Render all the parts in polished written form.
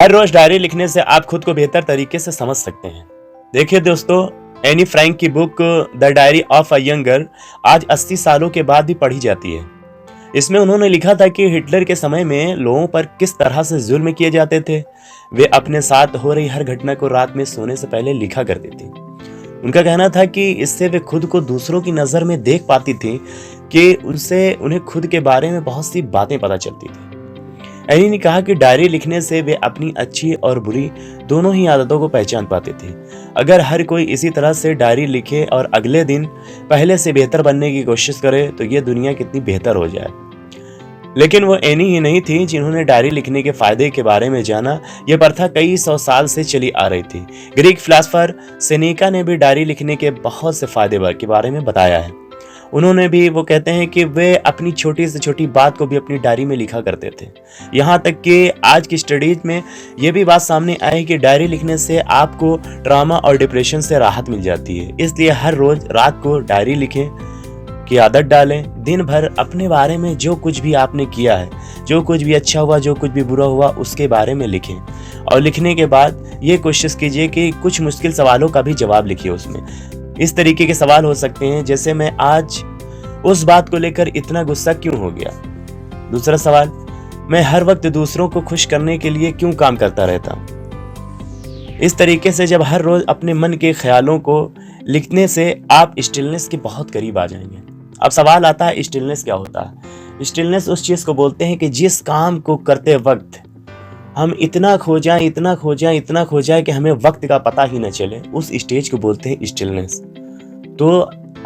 हर रोज diary लिखने से आप खुद को बेहतर तरीके से समझ सकते हैं। देखिए दोस्तों, एनी फ्रैंक की book the diary of a young girl आज 80 सालों के बाद भी पढ़ी जाती है। इसमें उन्होंने लिखा था कि हिटलर के समय में लोगों पर किस तरह से जुल्म किए जाते थे। वे अपने साथ हो रही हर घटना को रात में सोने से पहले लिखा करती थी। उनका कहना था कि इससे वे खुद को दूसरों की नज़र में देख पाती थी कि उनसे उन्हें खुद के बारे में बहुत सी बातें पता चलती थी। एनी ने कहा कि डायरी लिखने से वे अपनी अच्छी और बुरी दोनों ही आदतों को पहचान पाते थे। अगर हर कोई इसी तरह से डायरी लिखे और अगले दिन पहले से बेहतर बनने की कोशिश करे तो ये दुनिया कितनी बेहतर हो जाए। लेकिन वो एनी ही नहीं थी जिन्होंने डायरी लिखने के फायदे के बारे में जाना। यह प्रथा कई सौ साल से चली आ रही थी। ग्रीक फिलासफर सेनेका ने भी डायरी लिखने के बहुत से फायदे के बारे में बताया है। उन्होंने भी वो कहते हैं कि वे अपनी छोटी से छोटी बात को भी अपनी डायरी में लिखा करते थे। यहाँ तक कि आज की स्टडीज में ये भी बात सामने आई कि डायरी लिखने से आपको ट्रॉमा और डिप्रेशन से राहत मिल जाती है। इसलिए हर रोज रात को डायरी लिखें की आदत डालें। दिन भर अपने बारे में जो कुछ भी आपने किया है, जो कुछ भी अच्छा हुआ, जो कुछ भी बुरा हुआ, उसके बारे में लिखें। और लिखने के बाद ये कोशिश कीजिए कि कुछ मुश्किल सवालों का भी जवाब लिखिए उसमें। इस तरीके के सवाल हो सकते हैं जैसे, मैं आज उस बात को लेकर इतना गुस्सा क्यों हो गया। दूसरा सवाल, मैं हर वक्त दूसरों को खुश करने के लिए क्यों काम करता रहता हूँ। इस तरीके से जब हर रोज अपने मन के ख्यालों को लिखने से आप स्टिलनेस के बहुत करीब आ जाएंगे। अब सवाल आता है, स्टिलनेस क्या होता है। स्टिलनेस उस चीज को बोलते हैं कि जिस काम को करते वक्त हम इतना खो जाए कि हमें वक्त का पता ही न चले, उस स्टेज को बोलते हैं स्टिलनेस। तो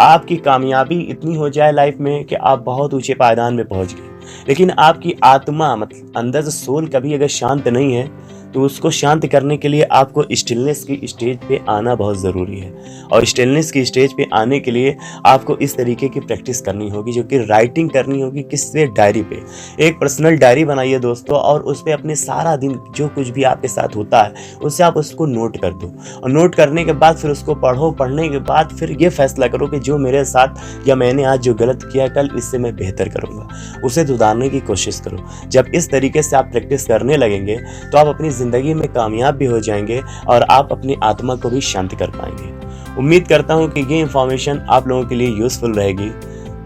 आपकी कामयाबी इतनी हो जाए लाइफ में कि आप बहुत ऊंचे पायदान में पहुंच गए, लेकिन आपकी आत्मा मतलब अंदर से सोल कभी अगर शांत नहीं है तो उसको शांत करने के लिए आपको स्टिलनेस की स्टेज पे आना बहुत ज़रूरी है। और स्टिलनेस की स्टेज पे आने के लिए आपको इस तरीके की प्रैक्टिस करनी होगी, जो कि राइटिंग करनी होगी। किससे? डायरी पे। एक पर्सनल डायरी बनाइए दोस्तों, और उस पर अपने सारा दिन जो कुछ भी आपके साथ होता है उससे आप उसको नोट कर दो। और नोट करने के बाद फिर उसको पढ़ो। पढ़ने के बाद फिर ये फैसला करो कि जो मेरे साथ या मैंने आज जो गलत किया, कल इससे मैं बेहतर करूँगा, उसे सुधारने की कोशिश करो। जब इस तरीके से आप प्रैक्टिस करने लगेंगे तो आप अपनी ज़िंदगी में कामयाब भी हो जाएंगे और आप अपनी आत्मा को भी शांत कर पाएंगे। उम्मीद करता हूँ कि ये इन्फॉर्मेशन आप लोगों के लिए यूज़फुल रहेगी।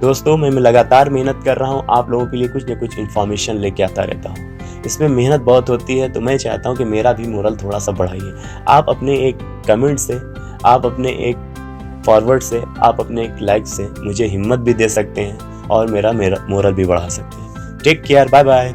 दोस्तों, मैं लगातार मेहनत कर रहा हूँ, आप लोगों के लिए कुछ न कुछ इन्फॉर्मेशन लेके आता रहता हूँ। इसमें मेहनत बहुत होती है, तो मैं चाहता हूँ कि मेरा भी मोरल थोड़ा सा बढ़ाइए। आप अपने एक कमेंट से, आप अपने एक फॉरवर्ड से, आप अपने एक लाइक से मुझे हिम्मत भी दे सकते हैं और मेरा मोरल भी बढ़ा सकते हैं। Take care, bye bye.